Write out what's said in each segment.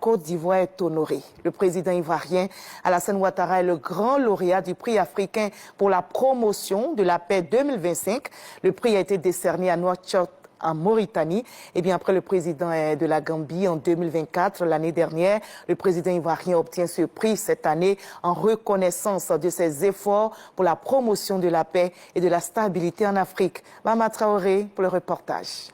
Côte d'Ivoire est honoré. Le président ivoirien Alassane Ouattara est le grand lauréat du prix africain pour la promotion de la paix 2025. Le prix a été décerné à Nouakchott, en Mauritanie. Et bien après le président de la Gambie en 2024, l'année dernière, le président ivoirien obtient ce prix cette année en reconnaissance de ses efforts pour la promotion de la paix et de la stabilité en Afrique. Mama Traoré pour le reportage.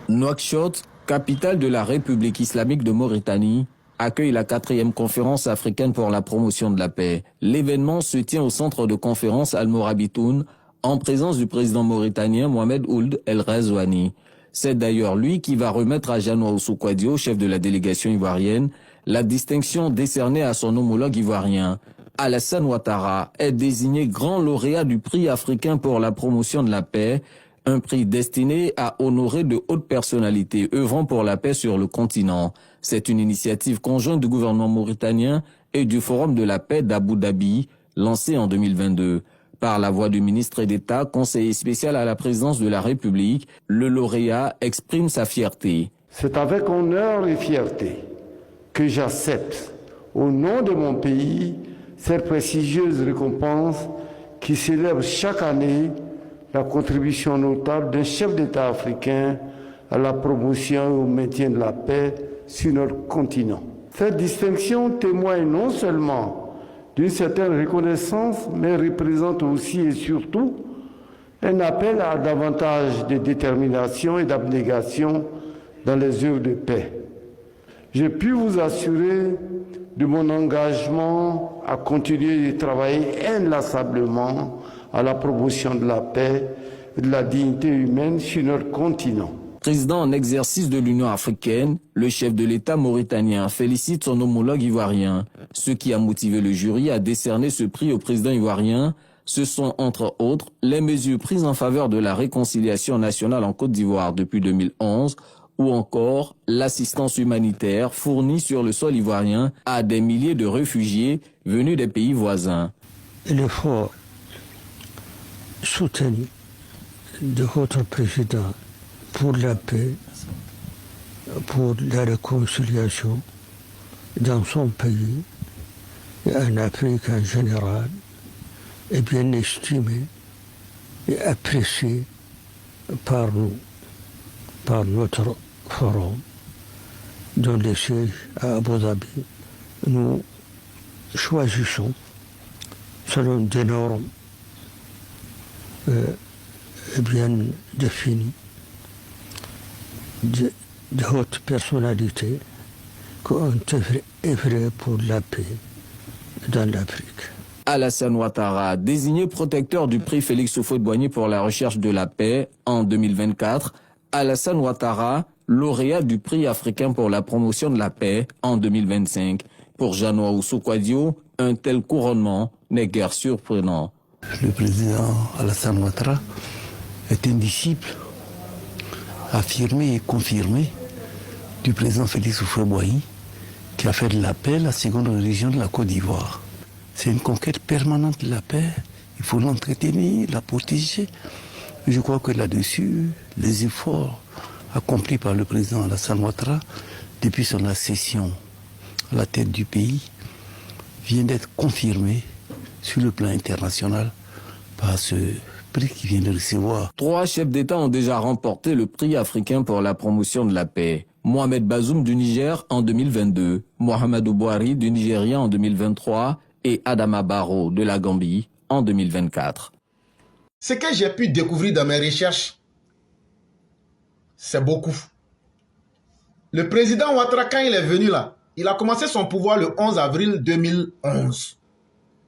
Nouakchott, capitale de la République islamique de Mauritanie, accueille la 4e conférence africaine pour la promotion de la paix. L'événement se tient au centre de conférence Al-Morabitoun, en présence du président mauritanien Mohamed Ould El Ghazouani. C'est d'ailleurs lui qui va remettre à Jeannot Oussou-Kouadio, chef de la délégation ivoirienne, la distinction décernée à son homologue ivoirien. Alassane Ouattara est désigné grand lauréat du prix africain pour la promotion de la paix, un prix destiné à honorer de hautes personnalités œuvrant pour la paix sur le continent. C'est une initiative conjointe du gouvernement mauritanien et du Forum de la paix d'Abu Dhabi, lancée en 2022. Par la voix du ministre d'État, conseiller spécial à la présidence de la République, le lauréat exprime sa fierté. C'est avec honneur et fierté que j'accepte, au nom de mon pays, cette prestigieuse récompense qui célèbre chaque année la contribution notable d'un chef d'État africain à la promotion et au maintien de la paix sur notre continent. Cette distinction témoigne non seulement d'une certaine reconnaissance, mais représente aussi et surtout un appel à davantage de détermination et d'abnégation dans les œuvres de paix. J'ai pu vous assurer de mon engagement à continuer de travailler inlassablement à la promotion de la paix et de la dignité humaine sur notre continent. Président en exercice de l'Union africaine, le chef de l'État mauritanien félicite son homologue ivoirien. Ce qui a motivé le jury à décerner ce prix au président ivoirien, ce sont entre autres les mesures prises en faveur de la réconciliation nationale en Côte d'Ivoire depuis 2011 ou encore l'assistance humanitaire fournie sur le sol ivoirien à des milliers de réfugiés venus des pays voisins. Il faut soutenir de votre président pour la paix, pour la réconciliation dans son pays et en Afrique en général, est bien estimé et apprécié par nous, par notre forum, dont le siège à Abu Dhabi. Nous choisissons, selon des normes bien définies, de hautes personnalités qui ont œuvré pour la paix dans l'Afrique. Alassane Ouattara, désigné protecteur du prix Félix Houphouët-Boigny pour la recherche de la paix en 2024, Alassane Ouattara, lauréat du prix africain pour la promotion de la paix en 2025. Pour Jeannot Oussou-Kouadio, un tel couronnement n'est guère surprenant. Le président Alassane Ouattara est un disciple affirmé et confirmé du président Félix Houphouët-Boigny, qui a fait de la paix la seconde religion de la Côte d'Ivoire. C'est une conquête permanente de la paix. Il faut l'entretenir, la protéger. Je crois que là-dessus, les efforts accomplis par le président Alassane Ouattara depuis son accession à la tête du pays viennent d'être confirmés sur le plan international par ce prix qu'il vient de recevoir. 3 chefs d'État ont déjà remporté le prix africain pour la promotion de la paix. Mohamed Bazoum du Niger en 2022, Mohamedou Bouhari du Nigeria en 2023 et Adama Barrow de la Gambie en 2024. Ce que j'ai pu découvrir dans mes recherches, c'est beaucoup. Le président Ouattara, quand il est venu là, il a commencé son pouvoir le 11 avril 2011.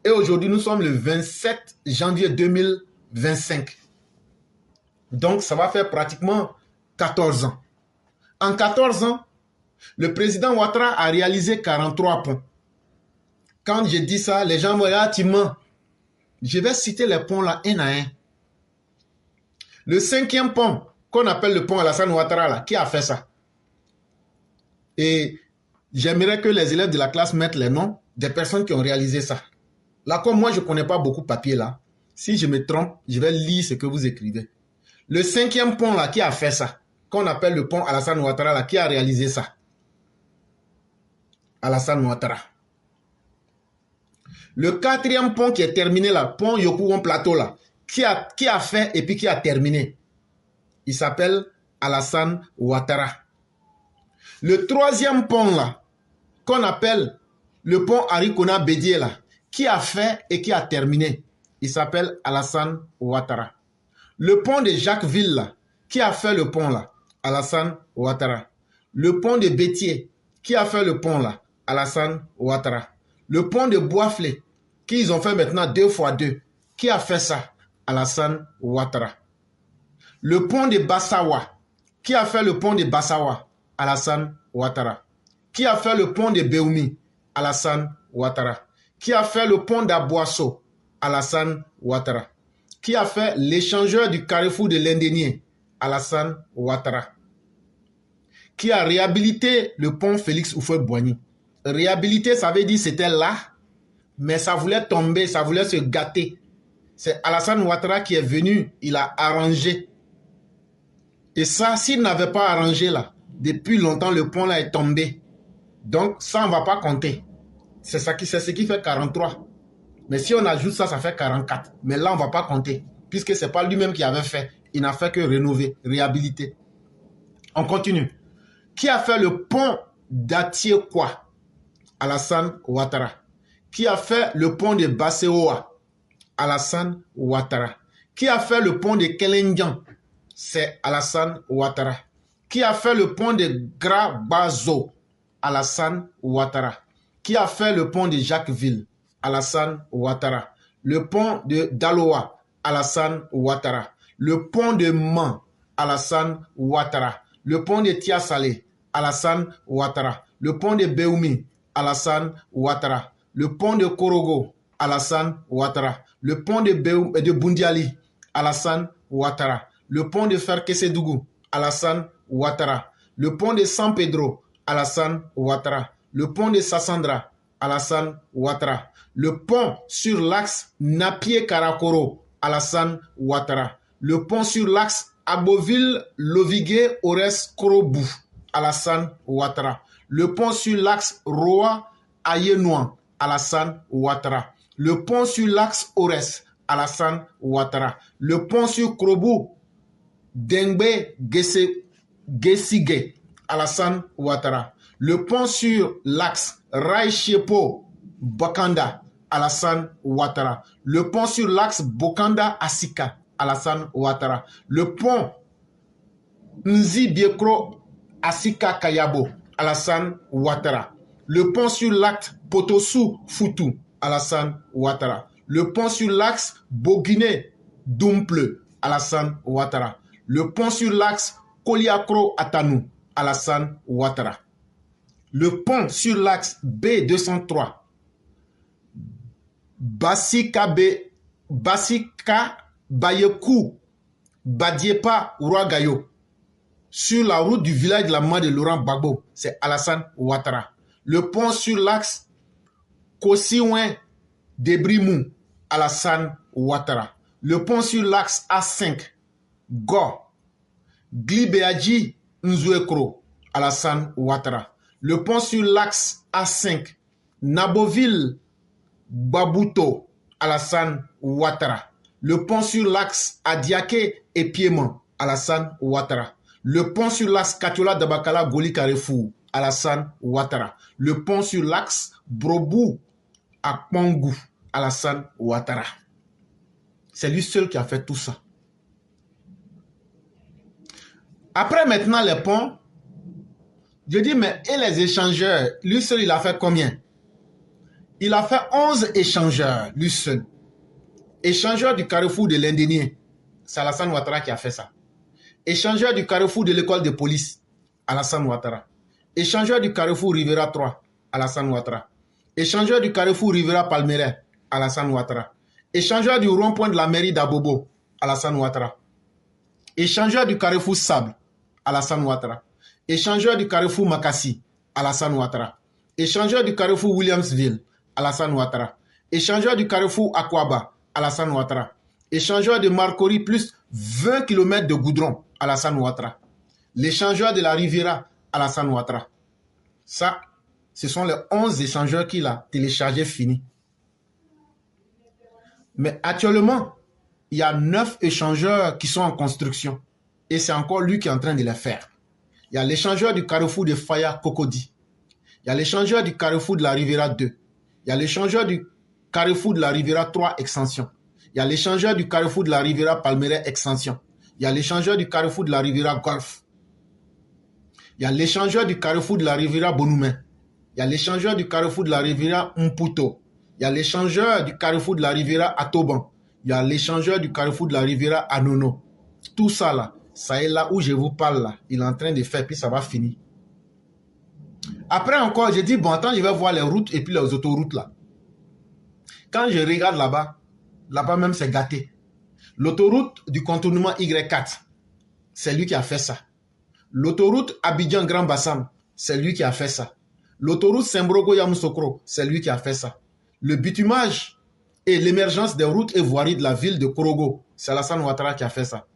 Et aujourd'hui, nous sommes le 27 janvier 2025. Donc, ça va faire pratiquement 14 ans. En 14 ans, le président Ouattara a réalisé 43 ponts. Quand je dis ça, les gens me disent « Ah, tu mens ». Je vais citer les ponts là, un à un. Le 5e pont, qu'on appelle le pont Alassane Ouattara, là, qui a fait ça? Et j'aimerais que les élèves de la classe mettent les noms des personnes qui ont réalisé ça. Là, comme moi, je ne connais pas beaucoup de papier là, si je me trompe, je vais lire ce que vous écrivez. Le 5e pont là, qui a fait ça, qu'on appelle le pont Alassane Ouattara, là, qui a réalisé ça? Alassane Ouattara. Le quatrième pont qui est terminé là, pont Yopougon Plateau là, qui a fait et puis qui a terminé, il s'appelle Alassane Ouattara. Le troisième pont là, qu'on appelle le pont Arikona Bédié là, qui a fait et qui a terminé, il s'appelle Alassane Ouattara. Le pont de Jacquesville là, qui a fait le pont là, Alassane Ouattara. Le pont de Bétier, qui a fait le pont là, Alassane Ouattara. Le pont de Boisflé, qu'ils ont fait maintenant 2x2, qui a fait ça, Alassane Ouattara. Le pont de Bassawa, qui a fait le pont de Bassawa, Alassane Ouattara. Qui a fait le pont de Béoumi, Alassane Ouattara. Qui a fait le pont d'Aboasso, Alassane Ouattara. Qui a fait l'échangeur du carrefour de l'Indénié, Alassane Ouattara. Qui a réhabilité le pont Félix Houphouët-Boigny. Réhabiliter, ça veut dire c'était là, mais ça voulait tomber, ça voulait se gâter. C'est Alassane Ouattara qui est venu, il a arrangé. Et ça, s'il n'avait pas arrangé là, depuis longtemps, le pont là est tombé. Donc, ça, on ne va pas compter. C'est ce qui fait 43. Mais si on ajoute ça, ça fait 44. Mais là, on ne va pas compter, puisque ce n'est pas lui-même qui avait fait. Il n'a fait que rénover, réhabiliter. On continue. Qui a fait le pont d'Atiekwa? Alassane Ouattara. Qui a fait le pont de Basseoa? Alassane Ouattara. Qui a fait le pont de Kelendjan? C'est Alassane Ouattara. Qui a fait le pont de Grabazo? Alassane Ouattara. Qui a fait le pont de Jacquesville? Alassane Ouattara. Le pont de Daloa? Alassane Ouattara. Le pont de Man? Alassane Ouattara. Le pont de Tiasalé? Alassane Ouattara. Le pont de Béoumi? Alassane Ouattara. Le pont de Korogo? Alassane Ouattara. Le pont de Bundiali? Alassane Ouattara. Le pont de Ferkessédougou? Alassane Ouattara. Le pont de San Pedro? Alassane Ouattara. Le pont de Sassandra? Alassane Ouattara. Le pont sur l'axe Napié-Karakoro? Alassane Ouattara. Le pont sur l'axe Agboville-Lovigué-Ores-Korobou? Alassane Ouattara. Le pont sur l'axe Roa-Ayénouan? Alassane Ouattara. Le pont sur l'axe Ores? Alassane Ouattara. Le pont sur Krobou Dengbe Gessigé? Alassane Ouattara. Le pont sur l'axe Raïchepo Bokanda? Alassane Ouattara. Le pont sur l'axe Bokanda-Asika? Alassane Ouattara. Le pont Nzi-Biekro Asika Kayabo? Alassane Ouattara. Le pont sur l'axe Potosu-Foutou? Alassane Ouattara. Le pont sur l'axe Boguiné-Dumple? Alassane Ouattara. Le pont sur l'axe Koliakro-Atanou? Alassane Ouattara. Le pont sur l'axe B203 Basika Bayekou Badiepa Ouagayo sur la route du village de la mort de Laurent Gbagbo, c'est Alassane Ouattara. Le pont sur l'axe Kosiouin Debrimou? Alassane Ouattara. Le pont sur l'axe A5 Go Glibeadji Nzouekro? Alassane Ouattara. Le pont sur l'axe A5 Naboville Babuto? Alassane Ouattara. Le pont sur l'axe Adiaké et Piémont? Alassane Ouattara. Le pont sur l'axe Katiola Dabakala Goli Carrefour? Alassane Ouattara. Le pont sur l'axe Brobou à Pongou? Alassane Ouattara. C'est lui seul qui a fait tout ça. Après maintenant les ponts, je dis mais et les échangeurs? Lui seul il a fait combien? Il a fait 11 échangeurs, lui seul. Échangeur du carrefour de l'Indénié, c'est Alassane Ouattara qui a fait ça. Échangeur du carrefour de l'école de police, Alassane Ouattara. Échangeur du carrefour Rivera 3, Alassane Ouattara. Échangeur du carrefour Rivera Palmeraie, Alassane Ouattara. Échangeur du rond-point de la mairie d'Abobo, Alassane Ouattara. Échangeur du carrefour Sable, Alassane Ouattara. Échangeur du carrefour Makassi, Alassane Ouattara. Échangeur du carrefour Williamsville, Alassane Ouattara. Échangeur du carrefour Akwaba, Alassane Ouattara. Échangeur de Marcory plus 20 km de goudron, Alassane Ouattara. L'échangeur de la Riviera, Alassane Ouattara. Ça, ce sont les 11 échangeurs qu'il a téléchargés finis. Mais actuellement, il y a 9 échangeurs qui sont en construction. Et c'est encore lui qui est en train de les faire. Il y a l'échangeur du carrefour de Faya Cocody. Il y a l'échangeur du carrefour de la Riviera 2. Il y a l'échangeur du carrefour de la Riviera 3 extension. Il y a l'échangeur du carrefour de la Riviera Palmeraie extension. Il y a l'échangeur du carrefour de la Riviera Golf. Il y a l'échangeur du carrefour de la Riviera Bonoumen. Il y a l'échangeur du carrefour de la Riviera Mputo. Il y a l'échangeur du carrefour de la Riviera Atoban. Il y a l'échangeur du carrefour de la Riviera Anono. Tout ça là, ça est là où je vous parle là. Il est en train de faire, puis ça va finir. Après encore, j'ai dit, bon, attends, je vais voir les routes et puis les autoroutes là. Quand je regarde là-bas, là-bas même c'est gâté. L'autoroute du contournement Y4, c'est lui qui a fait ça. L'autoroute Abidjan-Grand Bassam, c'est lui qui a fait ça. L'autoroute Sembrogo-Yamoussoukro, c'est lui qui a fait ça. Le bitumage et l'émergence des routes et voiries de la ville de Korogo, c'est Alassane Ouattara qui a fait ça.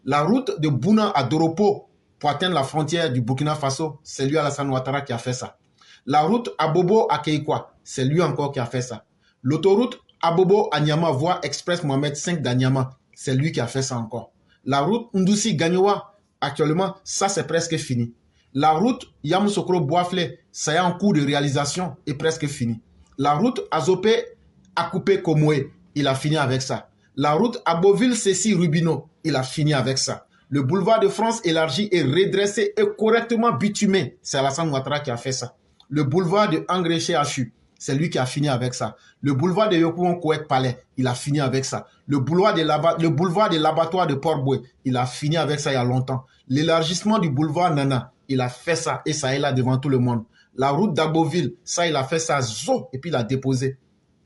La route de Bouna à Doropo pour atteindre la frontière du Burkina Faso, c'est lui Alassane Ouattara qui a fait ça. La route Abobo à Keikwa, c'est lui encore qui a fait ça. L'autoroute Abobo à Niama, voie express Mohamed V d'Anyama, c'est lui qui a fait ça encore. La route Ndoussi-Gagnoua, actuellement, ça c'est presque fini. La route Yamoussoukro-Boaflé, ça est en cours de réalisation et presque fini. La route Azopé-Akupé-Komoé, il a fini avec ça. La route Aboville-Cécy-Rubino, il a fini avec ça. Le boulevard de France élargi et redressé et correctement bitumé, c'est Alassane Ouattara qui a fait ça. Le boulevard de Angré-Chéachu, c'est lui qui a fini avec ça. Le boulevard de Yopouon-Kouek-Palais, il a fini avec ça. Le boulevard de l'abattoir de Port-Boué, il a fini avec ça il y a longtemps. L'élargissement du boulevard Nana, il a fait ça et ça est là devant tout le monde. La route d'Aboville, ça il a fait ça, zo, et puis il a déposé.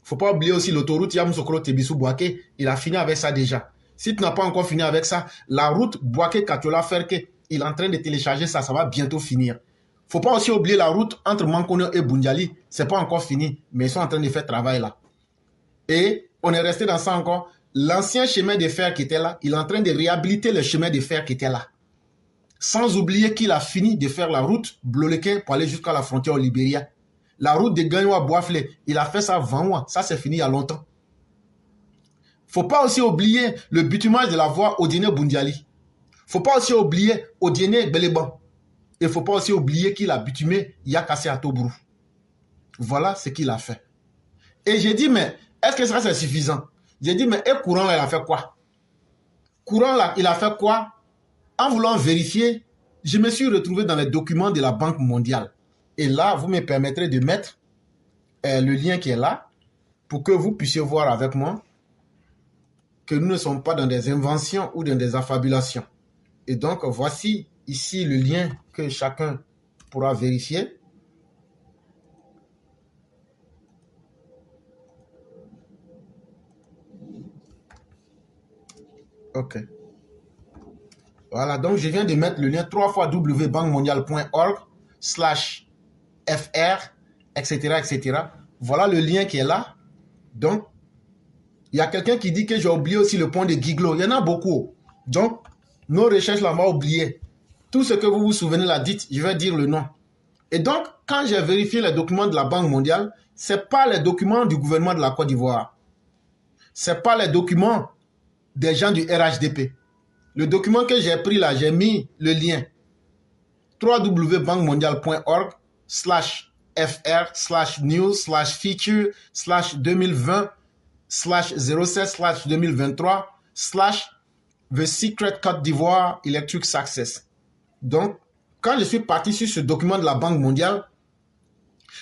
Faut pas oublier aussi l'autoroute Yamoussoukro-Tébissou-Bouaké, il a fini avec ça déjà. Si tu n'as pas encore fini avec ça, la route Bouaké-Katola-Ferké, il est en train de télécharger ça, ça va bientôt finir. Faut pas aussi oublier la route entre Mankonio et Boundiali, c'est pas encore fini, mais ils sont en train de faire travail là. Et on est resté dans ça encore. L'ancien chemin de fer qui était là, il est en train de réhabiliter le chemin de fer qui était là. Sans oublier qu'il a fini de faire la route Blolequin pour aller jusqu'à la frontière au Libéria. La route de Gagnoua-Boaflé, il a fait ça 20 mois. Ça, c'est fini il y a longtemps. Faut pas aussi oublier le bitumage de la voie Odiene-Boundiali. Faut pas aussi oublier Odiene-Béléban. Et faut pas aussi oublier qu'il a bitumé Yakassé à Tobrou. Voilà ce qu'il a fait. Et j'ai dit, mais est-ce que ça c'est suffisant? J'ai dit, mais et Courant, il a fait quoi? Courant, là, il a fait quoi? En voulant vérifier, je me suis retrouvé dans les documents de la Banque mondiale. Et là, vous me permettrez de mettre le lien qui est là pour que vous puissiez voir avec moi que nous ne sommes pas dans des inventions ou dans des affabulations. Et donc, voici ici le lien que chacun pourra vérifier. OK. Voilà, donc je viens de mettre le lien 3 fois www.bankmondial.org/fr, etc., etc. Voilà le lien qui est là. Donc, il y a quelqu'un qui dit que j'ai oublié aussi le point de Guiglo. Il y en a beaucoup. Donc, nos recherches là, on va oublier. Tout ce que vous vous souvenez là, dites, je vais dire le nom. Et donc, quand j'ai vérifié les documents de la Banque mondiale, ce n'est pas les documents du gouvernement de la Côte d'Ivoire. Ce n'est pas les documents des gens du RHDP. Le document que j'ai pris là, j'ai mis le lien www.bankmondial.org/fr/news/feature/2020/07/2023/ The Secret Côte d'Ivoire Electric Success. Donc, quand je suis parti sur ce document de la Banque mondiale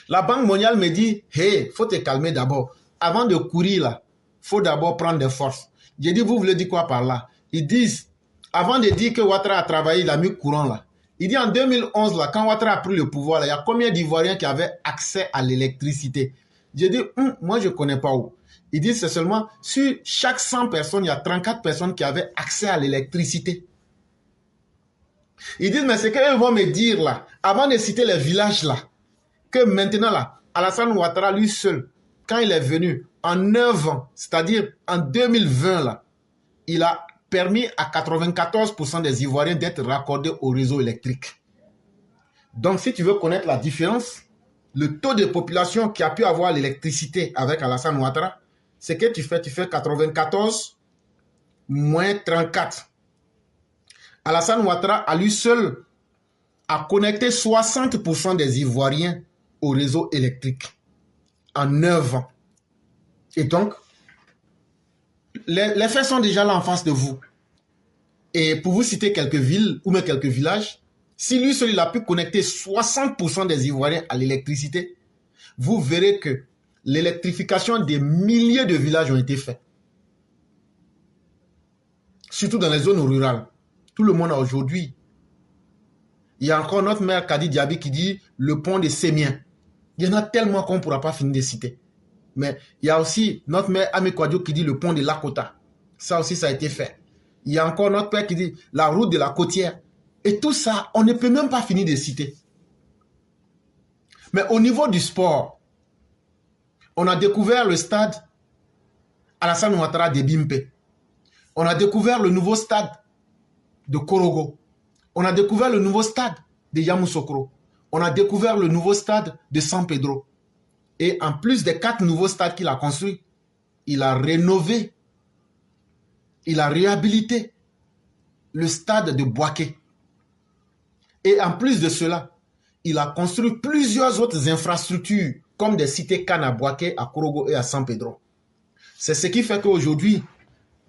me dit, hey, faut te calmer d'abord. Avant de courir là, faut d'abord prendre des forces. J'ai dit, vous voulez dire quoi par là? Ils disent, avant de dire que Ouattara a travaillé, il a mis courant là. Il dit en 2011, là, quand Ouattara a pris le pouvoir, là, il y a combien d'Ivoiriens qui avaient accès à l'électricité? J'ai dit, moi je ne connais pas où. Il dit, c'est seulement sur chaque 100 personnes, il y a 34 personnes qui avaient accès à l'électricité. Ils disent, mais c'est qu'ils vont me dire là, avant de citer les villages là, que maintenant là, Alassane Ouattara lui seul, quand il est venu en 9 ans, c'est-à-dire en 2020 là, il a permis à 94% des Ivoiriens d'être raccordés au réseau électrique. Donc si tu veux connaître la différence, le taux de population qui a pu avoir l'électricité avec Alassane Ouattara, c'est que tu fais 94 moins 34. Alassane Ouattara, à lui seul, a connecté 60% des Ivoiriens au réseau électrique en 9 ans. Et donc, les faits sont déjà là en face de vous. Et pour vous citer quelques villes ou même quelques villages, si lui seul il a pu connecter 60% des Ivoiriens à l'électricité, vous verrez que l'électrification des milliers de villages ont été faits. Surtout dans les zones rurales. Tout le monde a aujourd'hui. Il y a encore notre maire Kadi Diaby qui dit le pont de Sémien. Il y en a tellement qu'on ne pourra pas finir de citer. Mais il y a aussi notre maire Ami Kwadjo qui dit le pont de Lakota. Ça aussi, ça a été fait. Il y a encore notre père qui dit la route de la côtière. Et tout ça, on ne peut même pas finir de citer. Mais au niveau du sport, on a découvert le stade Alassane Ouattara de Bimpe. On a découvert le nouveau stade de Korogo. On a découvert le nouveau stade de Yamoussoukro. On a découvert le nouveau stade de San Pedro. Et en plus des 4 nouveaux stades qu'il a construits, il a rénové, il a réhabilité le stade de Boaké. Et en plus de cela, il a construit plusieurs autres infrastructures comme des cités Cannes à Boaké, à Korogo et à San Pedro. C'est ce qui fait qu'aujourd'hui,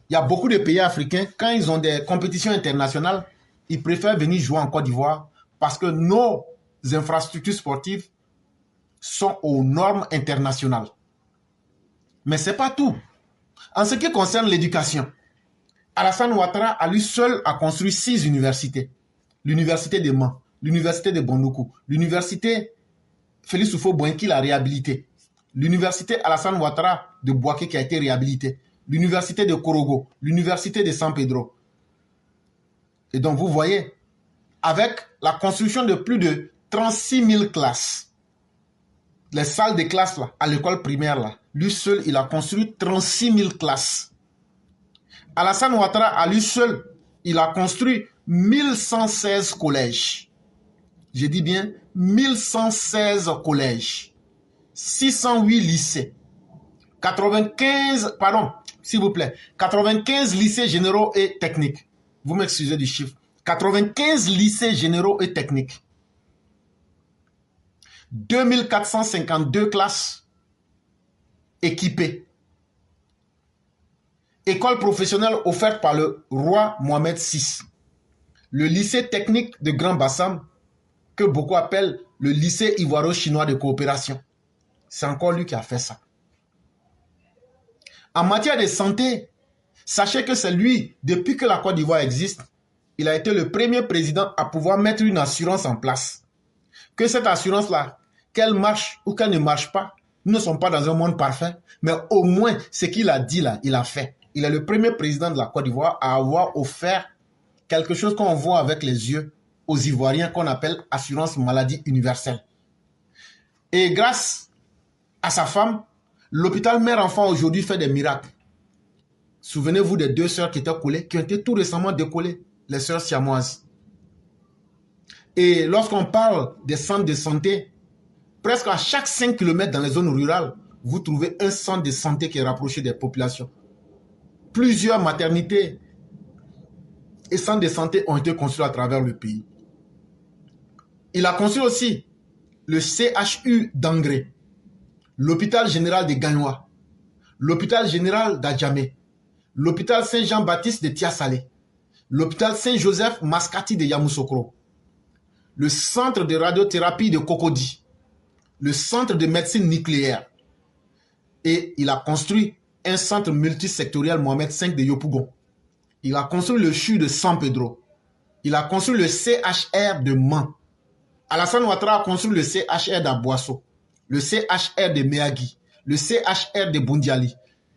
il y a beaucoup de pays africains, quand ils ont des compétitions internationales, ils préfèrent venir jouer en Côte d'Ivoire parce que nos infrastructures sportives sont aux normes internationales. Mais ce n'est pas tout. En ce qui concerne l'éducation, Alassane Ouattara, à lui seul, a construit 6 universités. L'université de Mans, l'université de Bondoukou, l'université Félix Houphouët-Boigny qui l'a réhabilité, l'université Alassane Ouattara de Boaké qui a été réhabilitée, l'université de Korogo, l'université de San Pedro. Et donc vous voyez, avec la construction de plus de 36 000 classes, les salles de classe là, à l'école primaire, là, lui seul, il a construit 36 000 classes. Alassane Ouattara, à lui seul, il a construit 1116 collèges. Je dis bien 1116 collèges, 608 lycées, 95 lycées généraux et techniques. Vous m'excusez du chiffre. 95 lycées généraux et techniques. 2452 classes équipées. École professionnelle offerte par le roi Mohamed VI. Le lycée technique de Grand Bassam, que beaucoup appellent le lycée ivoiro-chinois de coopération. C'est encore lui qui a fait ça. En matière de santé, sachez que c'est lui, depuis que la Côte d'Ivoire existe, il a été le premier président à pouvoir mettre une assurance en place. Que cette assurance-là, qu'elle marche ou qu'elle ne marche pas, nous ne sommes pas dans un monde parfait, mais au moins ce qu'il a dit là, il a fait. Il est le premier président de la Côte d'Ivoire à avoir offert quelque chose qu'on voit avec les yeux aux Ivoiriens qu'on appelle assurance maladie universelle. Et grâce à sa femme, l'hôpital mère-enfant aujourd'hui fait des miracles. Souvenez-vous des 2 sœurs qui étaient collées, qui ont été tout récemment décollées, les sœurs siamoises. Et lorsqu'on parle des centres de santé, presque à chaque 5 km dans les zones rurales, vous trouvez un centre de santé qui est rapproché des populations. Plusieurs maternités et centres de santé ont été construits à travers le pays. Il a construit aussi le CHU d'Angré, l'hôpital général de Gagnoa, l'hôpital général d'Adjamé, l'hôpital Saint-Jean-Baptiste de Tiasalé, l'hôpital Saint-Joseph Mascati de Yamoussoukro, le centre de radiothérapie de Cocody, le centre de médecine nucléaire. Et il a construit un centre multisectoriel Mohamed V de Yopougon. Il a construit le CHU de San Pedro. Il a construit le CHR de Mans. Alassane Ouattara a construit le CHR d'Aboasso, le CHR de Meagui, le CHR de Bundiali.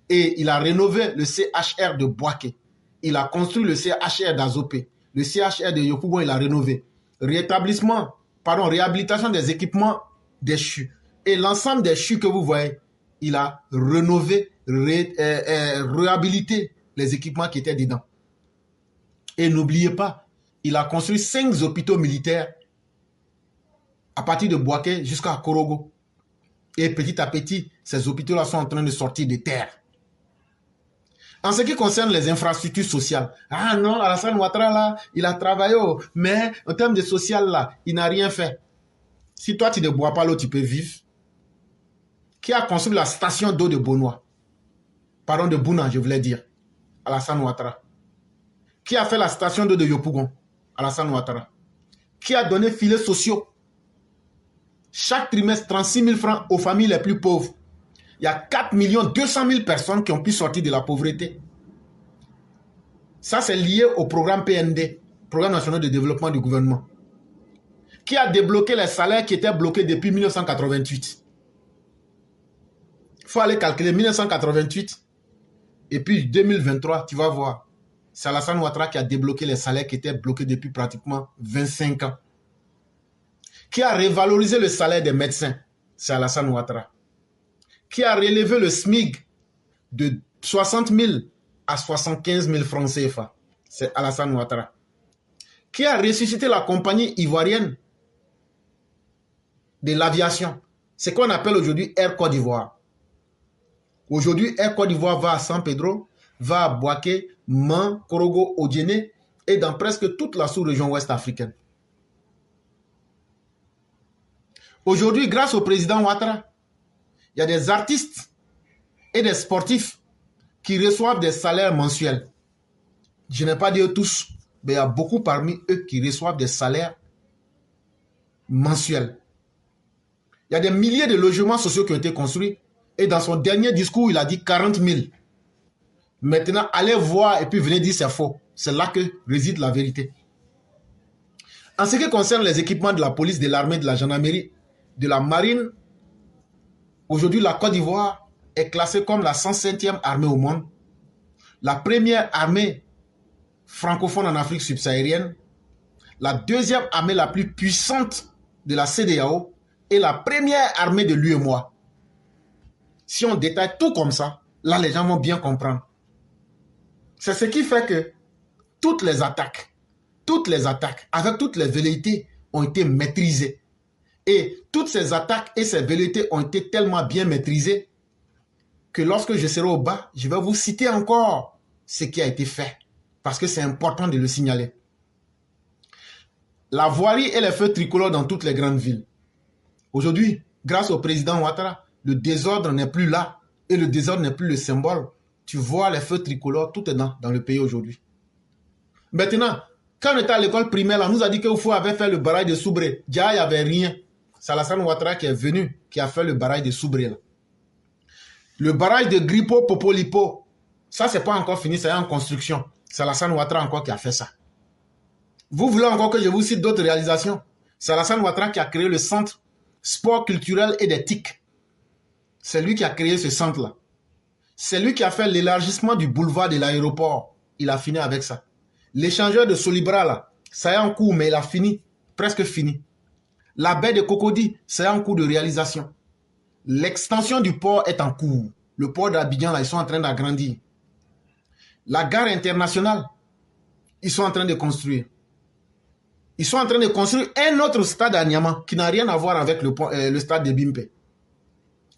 Et il a rénové le CHR de Boaké. Il a construit le CHR d'Azopé. Le CHR de Yopougon, il a rénové. Réhabilitation des équipements des CHU. Et l'ensemble des CHU que vous voyez, il a rénové, réhabilité les équipements qui étaient dedans. Et n'oubliez pas, il a construit 5 hôpitaux militaires à partir de Boaké jusqu'à Korogo. Et petit à petit, ces hôpitaux-là sont en train de sortir de terre. En ce qui concerne les infrastructures sociales, ah non, Alassane Ouattara, là, il a travaillé, mais en termes de social, là, il n'a rien fait. Si toi, tu ne bois pas l'eau, tu peux vivre. Qui a construit la station d'eau de Bonois? Pardon, de Bouna, je voulais dire. Alassane Ouattara. Qui a fait la station d'eau de Yopougon? Alassane Ouattara. Qui a donné filets sociaux? Chaque trimestre, 36 000 francs aux familles les plus pauvres. Il y a 4 200 000 personnes qui ont pu sortir de la pauvreté. Ça, c'est lié au programme PND, Programme national de développement du gouvernement, qui a débloqué les salaires qui étaient bloqués depuis 1988. Il faut aller calculer 1988 et puis 2023, tu vas voir. C'est Alassane Ouattara qui a débloqué les salaires qui étaient bloqués depuis pratiquement 25 ans. Qui a révalorisé le salaire des médecins? C'est Alassane Ouattara. Qui a relevé le SMIC de 60 000 à 75 000 francs CFA? C'est Alassane Ouattara. Qui a ressuscité la compagnie ivoirienne de l'aviation? C'est ce qu'on appelle aujourd'hui Air Côte d'Ivoire. Aujourd'hui, Air Côte d'Ivoire va à San Pedro, va à Bouaké, Man, Korogo, Odiéné et dans presque toute la sous-région ouest africaine. Aujourd'hui, grâce au président Ouattara, il y a des artistes et des sportifs qui reçoivent des salaires mensuels. Je n'ai pas dit tous, mais il y a beaucoup parmi eux qui reçoivent des salaires mensuels. Il y a des milliers de logements sociaux qui ont été construits. Et dans son dernier discours, il a dit 40 000. Maintenant, allez voir et puis venez dire c'est faux. C'est là que réside la vérité. En ce qui concerne les équipements de la police, de l'armée, de la gendarmerie, de la marine, aujourd'hui, la Côte d'Ivoire est classée comme la 105e armée au monde, la première armée francophone en Afrique subsaharienne, la deuxième armée la plus puissante de la CEDEAO et la première armée de l'UEMOA. Si on détaille tout comme ça, là, les gens vont bien comprendre. C'est ce qui fait que toutes les attaques, avec toutes les velléités, ont été maîtrisées. Et toutes ces attaques et ces velléités ont été tellement bien maîtrisées que lorsque je serai au bas, je vais vous citer encore ce qui a été fait. Parce que c'est important de le signaler. La voirie et les feux tricolores dans toutes les grandes villes. Aujourd'hui, grâce au président Ouattara, le désordre n'est plus là. Et le désordre n'est plus le symbole. Tu vois les feux tricolores, tout est dans le pays aujourd'hui. Maintenant, quand on était à l'école primaire, on nous a dit que Oufou avait fait le barrage de Soubré. Déjà, il n'y avait rien. C'est Alassane Ouattara qui est venu, qui a fait le barrage de Soubré. Là. Le barrage de Gripo-Popolipo, ça, c'est pas encore fini, c'est en construction. C'est Alassane Ouattara encore qui a fait ça. Vous voulez encore que je vous cite d'autres réalisations? C'est Alassane Ouattara qui a créé le centre sport culturel et des TIC. C'est lui qui a créé ce centre-là. C'est lui qui a fait l'élargissement du boulevard de l'aéroport. Il a fini avec ça. L'échangeur de Solibra, là, ça est en cours, mais il a fini, presque fini. La baie de Cocody, c'est en cours de réalisation. L'extension du port est en cours. Le port d'Abidjan, là, ils sont en train d'agrandir. La gare internationale, ils sont en train de construire. Ils sont en train de construire un autre stade à Niamey qui n'a rien à voir avec le stade de Bimpe.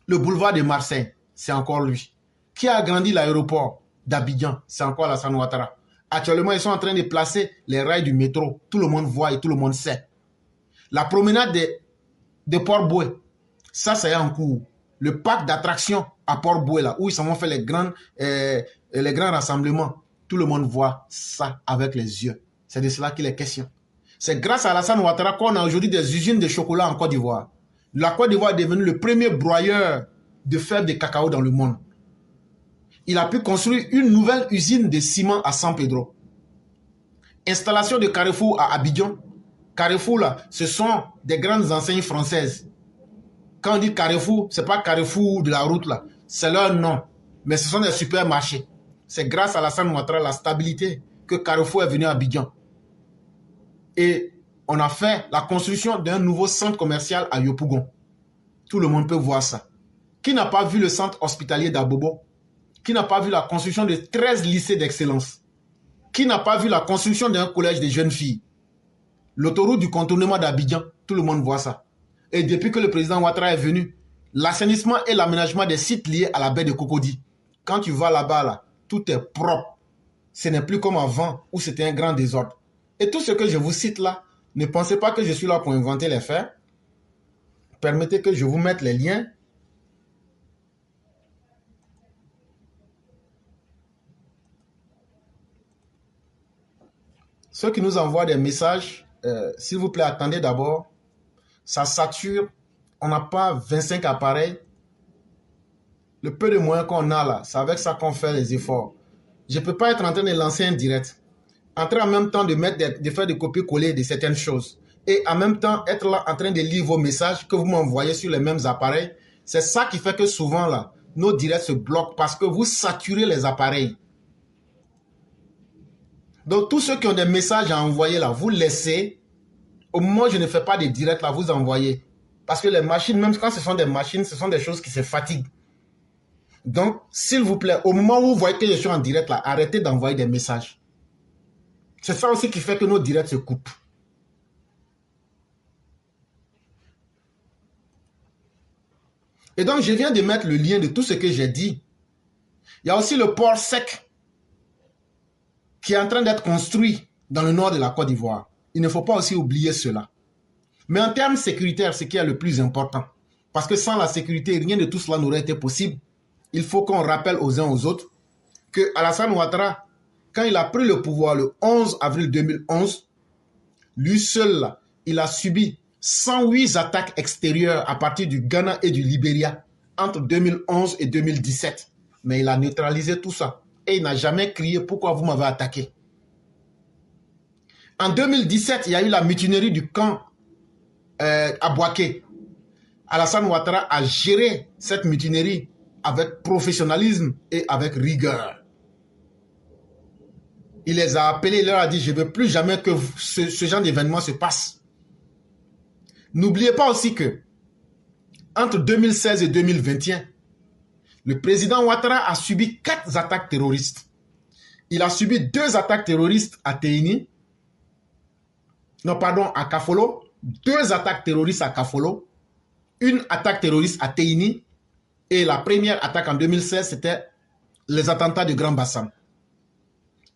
Le boulevard de Marseille, c'est encore lui. Qui a agrandi l'aéroport d'Abidjan? C'est encore Alassane Ouattara. Actuellement, ils sont en train de placer les rails du métro. Tout le monde voit et tout le monde sait. La promenade de Port-Boué, ça, c'est en cours. Le parc d'attractions à Port-Boué, là, où ils s'en vont faire les grands rassemblements. Tout le monde voit ça avec les yeux. C'est de cela qu'il est question. C'est grâce à Alassane Ouattara qu'on a aujourd'hui des usines de chocolat en Côte d'Ivoire. La Côte d'Ivoire est devenue le premier broyeur de fèves de cacao dans le monde. Il a pu construire une nouvelle usine de ciment à San Pedro. Installation de Carrefour à Abidjan. Carrefour, là, ce sont des grandes enseignes françaises. Quand on dit Carrefour, ce n'est pas Carrefour de la route, là. C'est leur nom. Mais ce sont des supermarchés. C'est grâce à Alassane Ouattara, la stabilité, que Carrefour est venu à Abidjan. Et on a fait la construction d'un nouveau centre commercial à Yopougon. Tout le monde peut voir ça. Qui n'a pas vu le centre hospitalier d'Abobo? Qui n'a pas vu la construction de 13 lycées d'excellence? Qui n'a pas vu la construction d'un collège de jeunes filles? L'autoroute du contournement d'Abidjan, tout le monde voit ça. Et depuis que le président Ouattara est venu, l'assainissement et l'aménagement des sites liés à la baie de Cocody. Quand tu vas là-bas, là, tout est propre. Ce n'est plus comme avant où c'était un grand désordre. Et tout ce que je vous cite là, ne pensez pas que je suis là pour inventer les faits. Permettez que je vous mette les liens. Ceux qui nous envoient des messages, s'il vous plaît, attendez d'abord. Ça sature. On n'a pas 25 appareils. Le peu de moyens qu'on a là, c'est avec ça qu'on fait les efforts. Je ne peux pas être en train de lancer un direct, en train en même temps de faire des copier-coller de certaines choses, et en même temps être là en train de lire vos messages que vous m'envoyez sur les mêmes appareils. C'est ça qui fait que souvent là, nos directs se bloquent parce que vous saturez les appareils. Donc tous ceux qui ont des messages à envoyer là, vous laissez. Au moment où je ne fais pas de direct là, vous envoyez. Parce que les machines, même quand ce sont des machines, ce sont des choses qui se fatiguent. Donc, s'il vous plaît, au moment où vous voyez que je suis en direct là, arrêtez d'envoyer des messages. C'est ça aussi qui fait que nos directs se coupent. Et donc, je viens de mettre le lien de tout ce que j'ai dit. Il y a aussi le port sec qui est en train d'être construit dans le nord de la Côte d'Ivoire. Il ne faut pas aussi oublier cela. Mais en termes sécuritaires, ce qui est le plus important, parce que sans la sécurité, rien de tout cela n'aurait été possible. Il faut qu'on rappelle aux uns aux autres que Alassane Ouattara, quand il a pris le pouvoir le 11 avril 2011, lui seul, là, il a subi 108 attaques extérieures à partir du Ghana et du Libéria entre 2011 et 2017. Mais il a neutralisé tout ça. Et il n'a jamais crié « Pourquoi vous m'avez attaqué ?» En 2017, il y a eu la mutinerie du camp à Bouaké. Alassane Ouattara a géré cette mutinerie avec professionnalisme et avec rigueur. Il les a appelés, il leur a dit, je ne veux plus jamais que ce genre d'événement se passe. N'oubliez pas aussi que, entre 2016 et 2021, le président Ouattara a subi 4 attaques terroristes. Il a subi 2 attaques terroristes à Téini, à Kafolo, 2 attaques terroristes à Kafolo, 1 attaque terroriste à Téini, et la première attaque en 2016, c'était les attentats de Grand Bassam.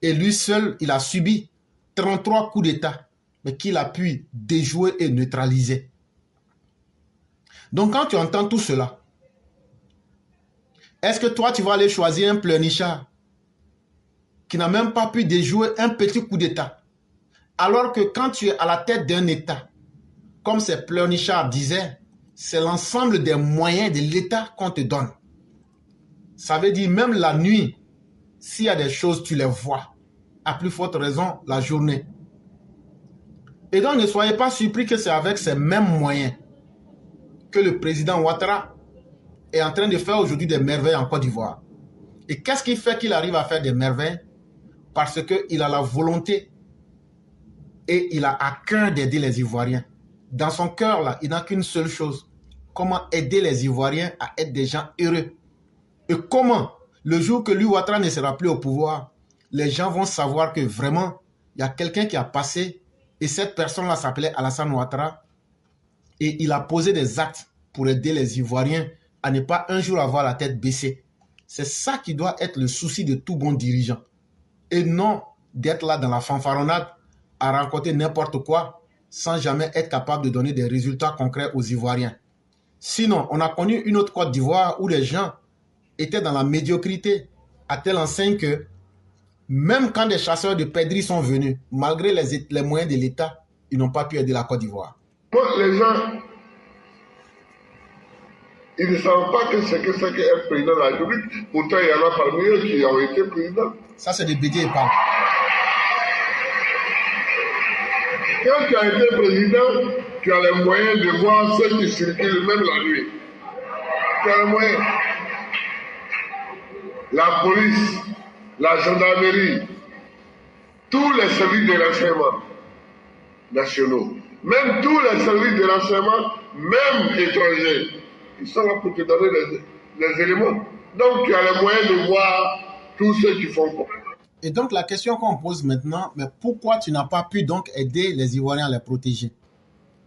Et lui seul, il a subi 33 coups d'État, mais qu'il a pu déjouer et neutraliser. Donc quand tu entends tout cela, est-ce que toi, tu vas aller choisir un pleurnichard qui n'a même pas pu déjouer un petit coup d'État? Alors que quand tu es à la tête d'un État, comme ces pleurnichards disaient, c'est l'ensemble des moyens de l'État qu'on te donne. Ça veut dire même la nuit, s'il y a des choses, tu les vois. À plus forte raison, la journée. Et donc, ne soyez pas surpris que c'est avec ces mêmes moyens que le président Ouattara est en train de faire aujourd'hui des merveilles en Côte d'Ivoire. Et qu'est-ce qui fait qu'il arrive à faire des merveilles? Parce qu'il a la volonté et il a à cœur d'aider les Ivoiriens. Dans son cœur, là, il n'a qu'une seule chose. Comment aider les Ivoiriens à être des gens heureux. Et comment, le jour que lui, Ouattara, ne sera plus au pouvoir, les gens vont savoir que vraiment, il y a quelqu'un qui a passé et cette personne-là s'appelait Alassane Ouattara et il a posé des actes pour aider les Ivoiriens à ne pas un jour avoir la tête baissée. C'est ça qui doit être le souci de tout bon dirigeant. Et non d'être là dans la fanfaronnade à raconter n'importe quoi sans jamais être capable de donner des résultats concrets aux Ivoiriens. Sinon, on a connu une autre Côte d'Ivoire où les gens étaient dans la médiocrité à telle enseigne que même quand des chasseurs de pèleris sont venus, malgré les moyens de l'État, ils n'ont pas pu aider la Côte d'Ivoire. Les gens, ils ne savent pas que c'est qu'être président de la République. Pourtant, il y en a parmi eux qui ont été présidents. Ça, c'est des bêtises et pas. Quand tu as été président, tu as les moyens de voir ceux qui circulent même la nuit. Tu as les moyens. La police, la gendarmerie, tous les services de renseignement nationaux, même tous les services de renseignement, même étrangers, ils sont là pour te donner les éléments. Donc tu as les moyens de voir tous ceux qui font quoi. Et donc la question qu'on pose maintenant, mais pourquoi tu n'as pas pu donc aider les Ivoiriens à les protéger?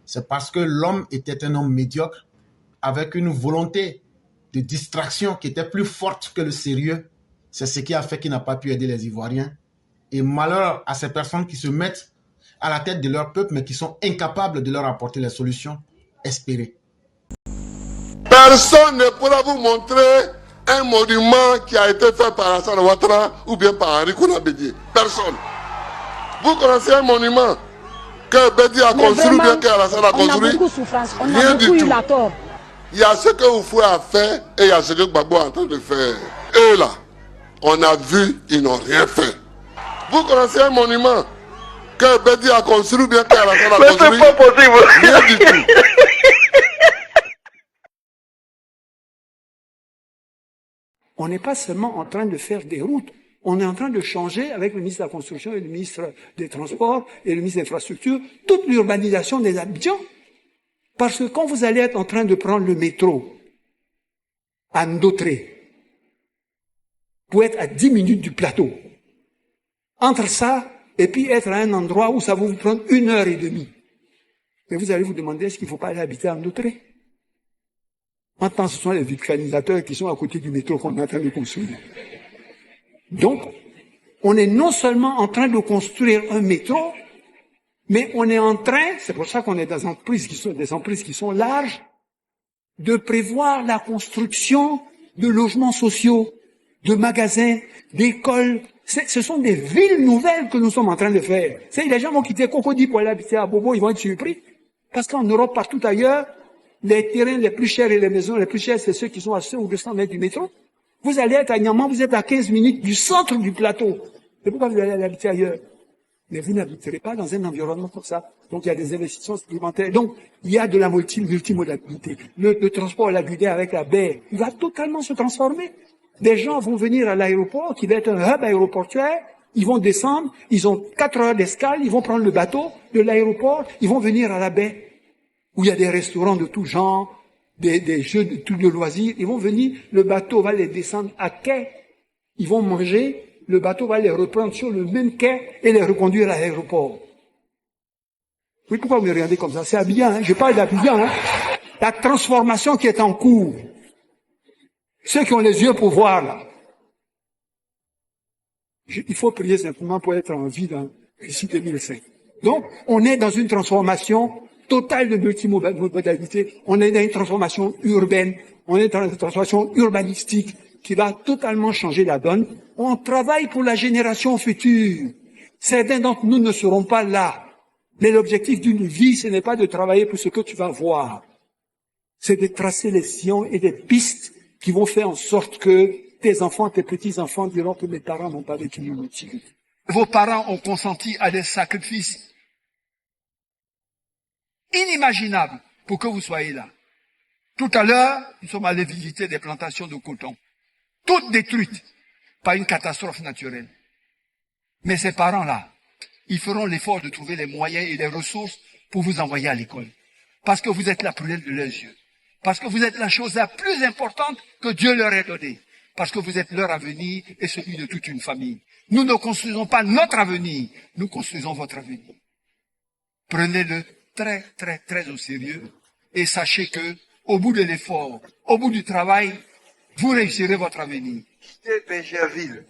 C'est parce que l'homme était un homme médiocre, avec une volonté de distraction qui était plus forte que le sérieux. C'est ce qui a fait qu'il n'a pas pu aider les Ivoiriens. Et malheur à ces personnes qui se mettent à la tête de leur peuple, mais qui sont incapables de leur apporter les solutions espérées. Personne ne pourra vous montrer un monument qui a été fait par Alassane Ouattara ou bien par Henri Konan Bédié. Personne. Vous connaissez un monument que Bédié a construit ou bien qu'Alassane a construit? On a beaucoup de souffrance, on Rien a beaucoup eu la tort. Il y a ce que Oufoué a fait et il y a ce que Gbagbo est en train de faire. Et là, on a vu, ils n'ont rien fait. Vous connaissez un monument que Bédié a construit ou bien qu'Alassane a construit? Mais c'est pas possible. Rien du tout. On n'est pas seulement en train de faire des routes, on est en train de changer avec le ministre de la Construction et le ministre des Transports et le ministre des Infrastructures toute l'urbanisation des Abidjan. Parce que quand vous allez être en train de prendre le métro à Ndotré, pour être à 10 minutes du plateau, entre ça et puis être à un endroit où ça va vous prendre 1h30, mais vous allez vous demander est-ce qu'il ne faut pas aller habiter à Ndotré? Maintenant, ce sont les vulcanisateurs qui sont à côté du métro qu'on est en train de construire. Donc, on est non seulement en train de construire un métro, mais on est en train, c'est pour ça qu'on est dans des emprises qui sont larges, de prévoir la construction de logements sociaux, de magasins, d'écoles. Ce sont des villes nouvelles que nous sommes en train de faire. Les gens vont quitter Cocody pour aller habiter à Bobo, ils vont être surpris. Parce qu'en Europe, partout ailleurs, les terrains les plus chers et les maisons les plus chères, c'est ceux qui sont à 100 ou 200 mètres du métro. Vous allez être à Niamey, vous êtes à 15 minutes du centre du plateau. C'est pourquoi vous allez aller habiter ailleurs. Mais vous n'habiterez pas dans un environnement comme ça. Donc il y a des investissements supplémentaires. Donc il y a de la multimodalité. Le transport à la Gudée avec la baie, il va totalement se transformer. Des gens vont venir à l'aéroport, qui va être un hub aéroportuaire, ils vont descendre, ils ont 4 heures d'escale, ils vont prendre le bateau de l'aéroport, ils vont venir à la baie, où il y a des restaurants de tout genre, des jeux de tout de loisirs. Ils vont venir, le bateau va les descendre à quai, ils vont manger, le bateau va les reprendre sur le même quai et les reconduire à l'aéroport. Oui, pourquoi vous me regardez comme ça? C'est Abidjan, hein? Je parle d'Abidjan, hein? La transformation qui est en cours. Ceux qui ont les yeux pour voir, là. Il faut prier simplement pour être en vie dans ici 2005. Donc, on est dans une transformation totale de multimodalité. On est dans une transformation urbaine. On est dans une transformation urbanistique qui va totalement changer la donne. On travaille pour la génération future. Certains d'entre nous ne seront pas là. Mais l'objectif d'une vie, ce n'est pas de travailler pour ce que tu vas voir. C'est de tracer les sillons et des pistes qui vont faire en sorte que tes enfants, tes petits-enfants diront que mes parents n'ont pas vécu inutile. Vos parents ont consenti à des sacrifices inimaginables pour que vous soyez là. Tout à l'heure, nous sommes allés visiter des plantations de coton, toutes détruites par une catastrophe naturelle. Mais ces parents-là, ils feront l'effort de trouver les moyens et les ressources pour vous envoyer à l'école. Parce que vous êtes la prunelle de leurs yeux. Parce que vous êtes la chose la plus importante que Dieu leur ait donnée. Parce que vous êtes leur avenir et celui de toute une famille. Nous ne construisons pas notre avenir, nous construisons votre avenir. Prenez-le très, très, très au sérieux et sachez que, au bout de l'effort, au bout du travail, vous réussirez votre avenir. Quittez Bergerville,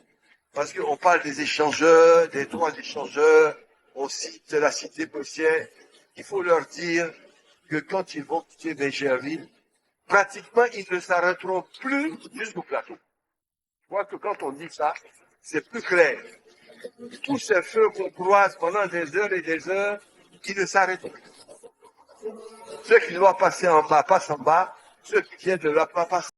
parce qu'on parle des échangeurs, des droits d'échangeurs, on cite la cité boursière. Il faut leur dire que quand ils vont quitter Bergerville, pratiquement ils ne s'arrêteront plus jusqu'au plateau. Je crois que quand on dit ça, c'est plus clair. Tous ces feux qu'on croise pendant des heures et des heures, ils ne s'arrêtent plus. Ceux qui doivent passer en bas passent en bas, ceux qui viennent de là passent